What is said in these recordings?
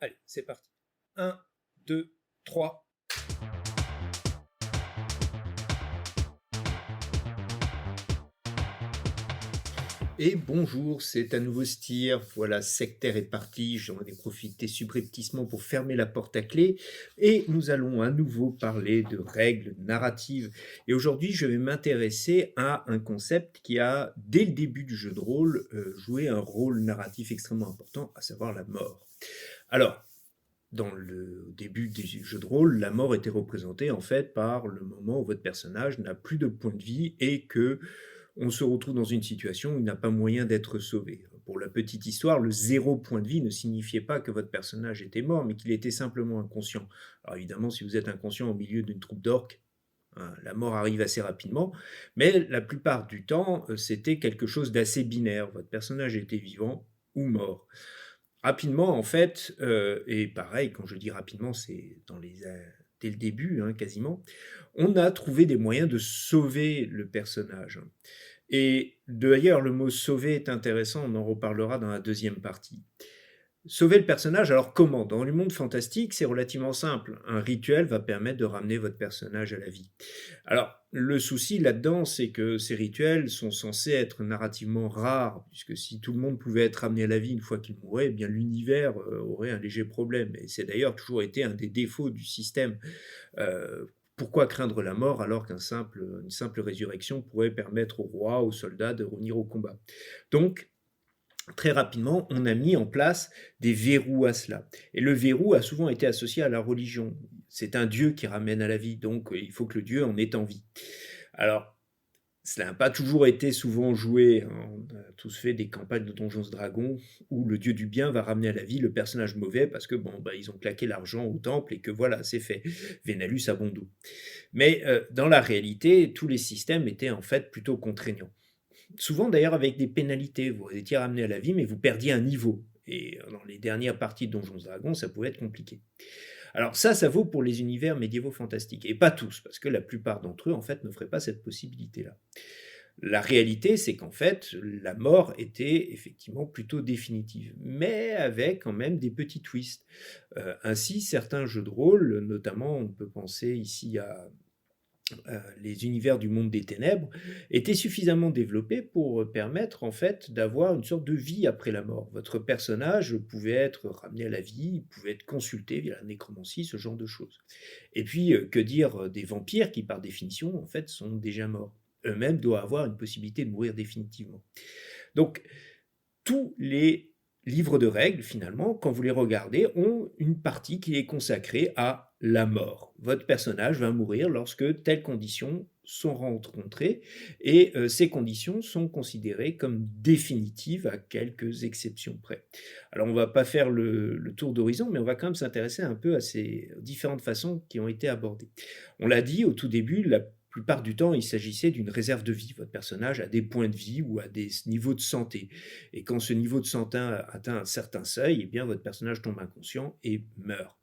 Allez, c'est parti. Un, 2, 3. Et bonjour, c'est à nouveau Styr. Voilà, Sectaire est parti. J'en ai profité subrepticement pour fermer la porte à clé. Et nous allons à nouveau parler de règles narratives. Et aujourd'hui, je vais m'intéresser à un concept qui a, dès le début du jeu de rôle, joué un rôle narratif extrêmement important, à savoir la mort. Alors, dans le début des jeux de rôle, la mort était représentée en fait par le moment où votre personnage n'a plus de points de vie et que on se retrouve dans une situation où il n'a pas moyen d'être sauvé. Pour la petite histoire, le 0 point de vie ne signifiait pas que votre personnage était mort, mais qu'il était simplement inconscient. Alors évidemment, si vous êtes inconscient au milieu d'une troupe d'orques, hein, la mort arrive assez rapidement, mais la plupart du temps, c'était quelque chose d'assez binaire. Votre personnage était vivant ou mort. Rapidement, en fait, et pareil, quand je dis rapidement, c'est dès le début, hein, quasiment, on a trouvé des moyens de sauver le personnage. Et d'ailleurs, le mot sauver est intéressant, on en reparlera dans la deuxième partie. Sauver le personnage, alors comment? Dans le monde fantastique, c'est relativement simple. Un rituel va permettre de ramener votre personnage à la vie. Alors, le souci là-dedans, c'est que ces rituels sont censés être narrativement rares, puisque si tout le monde pouvait être ramené à la vie une fois qu'il mourait, eh bien l'univers aurait un léger problème. Et c'est d'ailleurs toujours été un des défauts du système. Pourquoi craindre la mort alors une simple résurrection pourrait permettre aux rois, aux soldats de revenir au combat? Donc, très rapidement, on a mis en place des verrous à cela. Et le verrou a souvent été associé à la religion. C'est un dieu qui ramène à la vie, donc il faut que le dieu en ait envie. Alors, cela n'a pas toujours été souvent joué, hein. On a tous fait des campagnes de Donjons& Dragons où le dieu du bien va ramener à la vie le personnage mauvais parce que bon, bah, ils ont claqué l'argent au temple et que voilà, c'est fait. Vénalus a bon dos. Mais dans la réalité, tous les systèmes étaient en fait plutôt contraignants. Souvent d'ailleurs avec des pénalités. Vous étiez ramené à la vie, mais vous perdiez un niveau. Et dans les dernières parties de Donjons& Dragons, ça pouvait être compliqué. Alors ça vaut pour les univers médiévaux fantastiques. Et pas tous, parce que la plupart d'entre eux, en fait, n'offraient pas cette possibilité-là. La réalité, c'est qu'en fait, la mort était effectivement plutôt définitive, mais avec quand même des petits twists. Ainsi, certains jeux de rôle, notamment on peut penser ici à les univers du monde des ténèbres, étaient suffisamment développés pour permettre en fait d'avoir une sorte de vie après la mort. Votre personnage pouvait être ramené à la vie, il pouvait être consulté via la nécromancie, ce genre de choses. Et puis, que dire des vampires qui, par définition, en fait, sont déjà morts. Eux-mêmes doivent avoir une possibilité de mourir définitivement. Donc, tous les livres de règles, finalement, quand vous les regardez, ont une partie qui est consacrée à la mort. Votre personnage va mourir lorsque telles conditions sont rencontrées et ces conditions sont considérées comme définitives à quelques exceptions près. Alors on ne va pas faire le tour d'horizon, mais on va quand même s'intéresser un peu à ces différentes façons qui ont été abordées. On l'a dit au tout début, la plupart du temps, il s'agissait d'une réserve de vie. Votre personnage a des points de vie ou a des niveaux de santé. Et quand ce niveau de santé atteint un certain seuil, eh bien votre personnage tombe inconscient et meurt.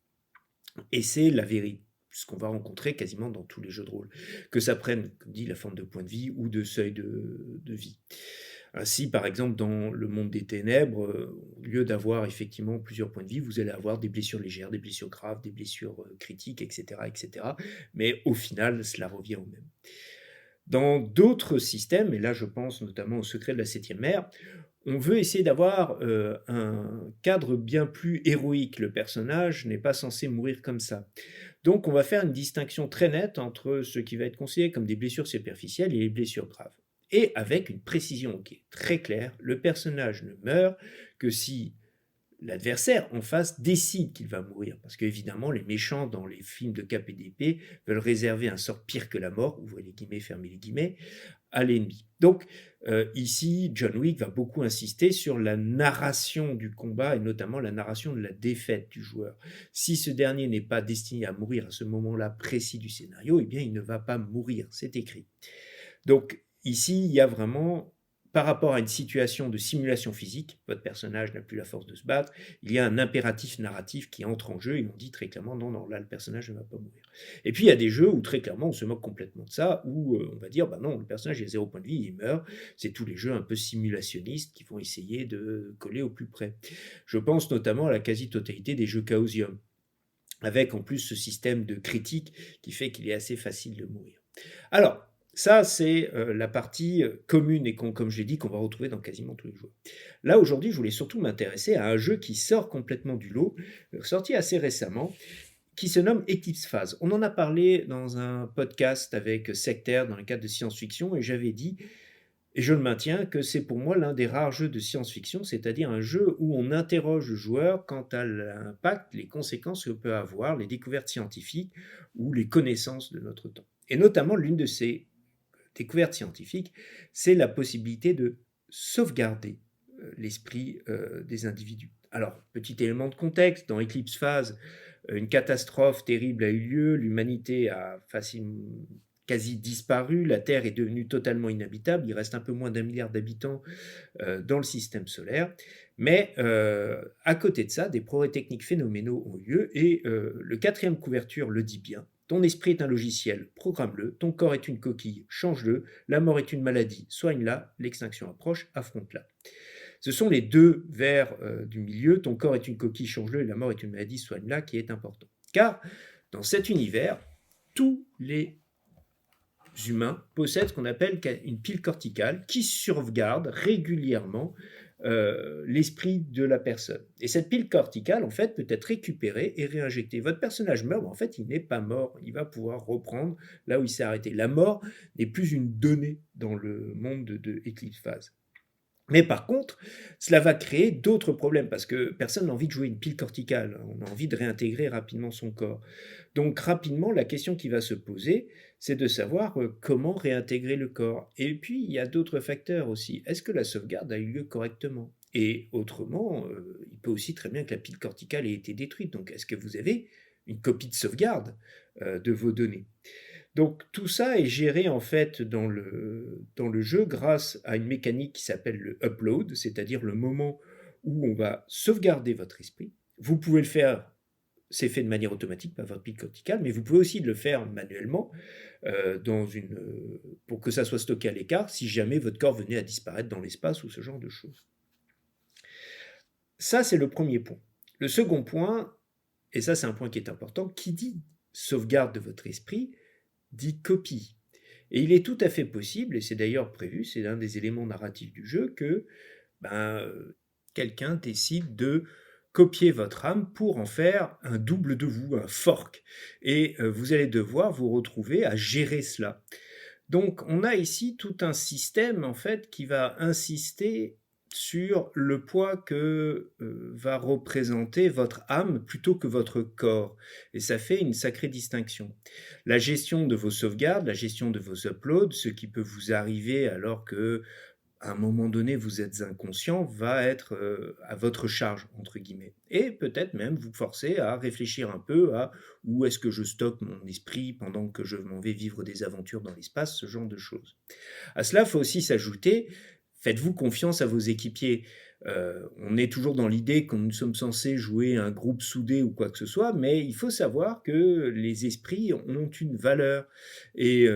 Et c'est la vérité, ce qu'on va rencontrer quasiment dans tous les jeux de rôle, que ça prenne, comme dit, la forme de point de vie ou de seuil de vie. Ainsi, par exemple, dans le monde des ténèbres, au lieu d'avoir effectivement plusieurs points de vie, vous allez avoir des blessures légères, des blessures graves, des blessures critiques, etc., etc. Mais au final, cela revient au même. Dans d'autres systèmes, et là je pense notamment au secret de la septième mer, on veut essayer d'avoir un cadre bien plus héroïque. Le personnage n'est pas censé mourir comme ça. Donc on va faire une distinction très nette entre ce qui va être considéré comme des blessures superficielles et les blessures graves. Et avec une précision qui est très claire, le personnage ne meurt que si l'adversaire en face décide qu'il va mourir. Parce qu'évidemment, les méchants dans les films de cap et d'épée veulent réserver un sort pire que la mort, ouvrez les guillemets, fermez les guillemets, à l'ennemi. Donc ici, John Wick va beaucoup insister sur la narration du combat et notamment la narration de la défaite du joueur. Si ce dernier n'est pas destiné à mourir à ce moment-là précis du scénario, eh bien il ne va pas mourir, c'est écrit. Donc ici, il y a vraiment par rapport à une situation de simulation physique, votre personnage n'a plus la force de se battre, il y a un impératif narratif qui entre en jeu et on dit très clairement non, non, là le personnage ne va pas mourir. Et puis il y a des jeux où très clairement on se moque complètement de ça, où on va dire bah non, le personnage il a 0 point de vie, il meurt. C'est tous les jeux un peu simulationnistes qui vont essayer de coller au plus près. Je pense notamment à la quasi-totalité des jeux Chaosium, avec en plus ce système de critique qui fait qu'il est assez facile de mourir. Alors, ça, c'est la partie commune et comme je l'ai dit, qu'on va retrouver dans quasiment tous les jeux. Là, aujourd'hui, je voulais surtout m'intéresser à un jeu qui sort complètement du lot, sorti assez récemment, qui se nomme Eclipse Phase. On en a parlé dans un podcast avec Sectaire dans le cadre de science-fiction, et j'avais dit, et je le maintiens, que c'est pour moi l'un des rares jeux de science-fiction, c'est-à-dire un jeu où on interroge le joueur quant à l'impact, les conséquences que peut avoir les découvertes scientifiques ou les connaissances de notre temps. Et notamment, l'une de ces découverte scientifique, c'est la possibilité de sauvegarder l'esprit des individus. Alors, petit élément de contexte, dans Eclipse Phase, une catastrophe terrible a eu lieu, l'humanité a quasi disparu, la Terre est devenue totalement inhabitable, il reste un peu moins d'1 milliard d'habitants dans le système solaire, mais à côté de ça, des progrès techniques phénoménaux ont eu lieu, et le 4e couverture le dit bien. Ton esprit est un logiciel, programme-le. Ton corps est une coquille, change-le. La mort est une maladie, soigne-la. L'extinction approche, affronte-la. Ce sont les deux vers du milieu. Ton corps est une coquille, change-le. Et la mort est une maladie, soigne-la, qui est important. Car dans cet univers, tous les humains possèdent ce qu'on appelle une pile corticale qui sauvegarde régulièrement l'esprit de la personne. Et cette pile corticale, en fait, peut être récupérée et réinjectée. Votre personnage meurt, mais en fait, il n'est pas mort. Il va pouvoir reprendre là où il s'est arrêté. La mort n'est plus une donnée dans le monde de Eclipse Phase. Mais par contre, cela va créer d'autres problèmes parce que personne n'a envie de jouer une pile corticale. On a envie de réintégrer rapidement son corps. Donc rapidement, la question qui va se poser, c'est de savoir comment réintégrer le corps. Et puis, il y a d'autres facteurs aussi. Est-ce que la sauvegarde a eu lieu correctement? Et autrement, il peut aussi très bien que la pile corticale ait été détruite. Donc, est-ce que vous avez une copie de sauvegarde de vos données? Donc tout ça est géré en fait dans le jeu grâce à une mécanique qui s'appelle le upload, c'est-à-dire le moment où on va sauvegarder votre esprit. Vous pouvez le faire, c'est fait de manière automatique par votre pile corticale, mais vous pouvez aussi le faire manuellement pour que ça soit stocké à l'écart si jamais votre corps venait à disparaître dans l'espace ou ce genre de choses. Ça, c'est le premier point. Le second point, et ça c'est un point qui est important, qui dit sauvegarde de votre esprit, dit copie. Et il est tout à fait possible, et c'est d'ailleurs prévu, c'est l'un des éléments narratifs du jeu, que quelqu'un décide de copier votre âme pour en faire un double de vous, un fork. Et vous allez devoir vous retrouver à gérer cela. Donc on a ici tout un système en fait qui va insister sur le poids que va représenter votre âme plutôt que votre corps. Et ça fait une sacrée distinction. La gestion de vos sauvegardes, la gestion de vos uploads, ce qui peut vous arriver alors que à un moment donné, vous êtes inconscient, va être à votre charge, entre guillemets. Et peut-être même vous forcer à réfléchir un peu à où est-ce que je stocke mon esprit pendant que je m'en vais vivre des aventures dans l'espace, ce genre de choses. À cela, il faut aussi s'ajouter, faites-vous confiance à vos équipiers. On est toujours dans l'idée que nous sommes censés jouer un groupe soudé ou quoi que ce soit, mais il faut savoir que les esprits ont une valeur. Et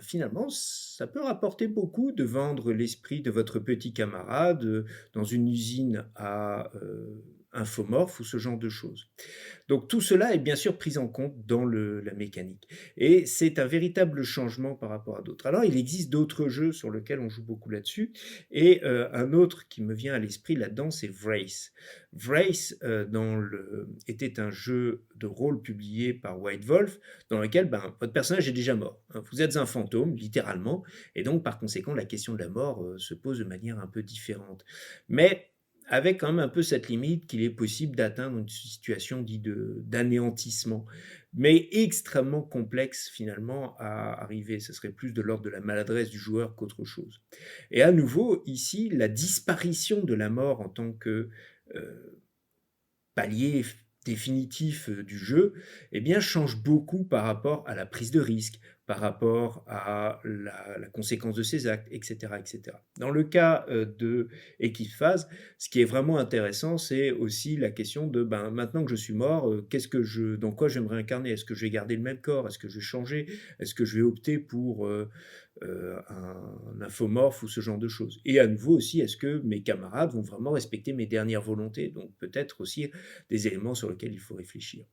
finalement, ça peut rapporter beaucoup de vendre l'esprit de votre petit camarade dans une usine à infomorphe ou ce genre de choses. Donc tout cela est bien sûr pris en compte dans la mécanique. Et c'est un véritable changement par rapport à d'autres. Alors il existe d'autres jeux sur lesquels on joue beaucoup là-dessus. Et un autre qui me vient à l'esprit là-dedans, c'est Vrace. Vrace était un jeu de rôle publié par White Wolf, dans lequel votre personnage est déjà mort. Vous êtes un fantôme, littéralement, et donc par conséquent, la question de la mort se pose de manière un peu différente. Mais avec quand même un peu cette limite qu'il est possible d'atteindre une situation dite d'anéantissement, mais extrêmement complexe finalement à arriver. Ce serait plus de l'ordre de la maladresse du joueur qu'autre chose. Et à nouveau, ici, la disparition de la mort en tant que palier définitif du jeu, eh bien, change beaucoup par rapport à la prise de risque, par rapport à la conséquence de ses actes, etc., etc. Dans le cas de Equiphase, ce qui est vraiment intéressant, c'est aussi la question de ben, maintenant que je suis mort, dans quoi je vais me réincarner? Est-ce que je vais garder le même corps? Est-ce que je vais changer? Est-ce que je vais opter pour un infomorphe ou ce genre de choses? Et à nouveau aussi, est-ce que mes camarades vont vraiment respecter mes dernières volontés? Donc peut-être aussi des éléments sur lesquels il faut réfléchir.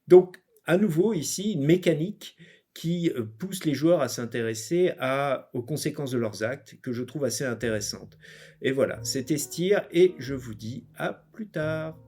Donc, à nouveau, ici, une mécanique qui pousse les joueurs à s'intéresser aux conséquences de leurs actes, que je trouve assez intéressante. Et voilà, c'était Styr, et je vous dis à plus tard.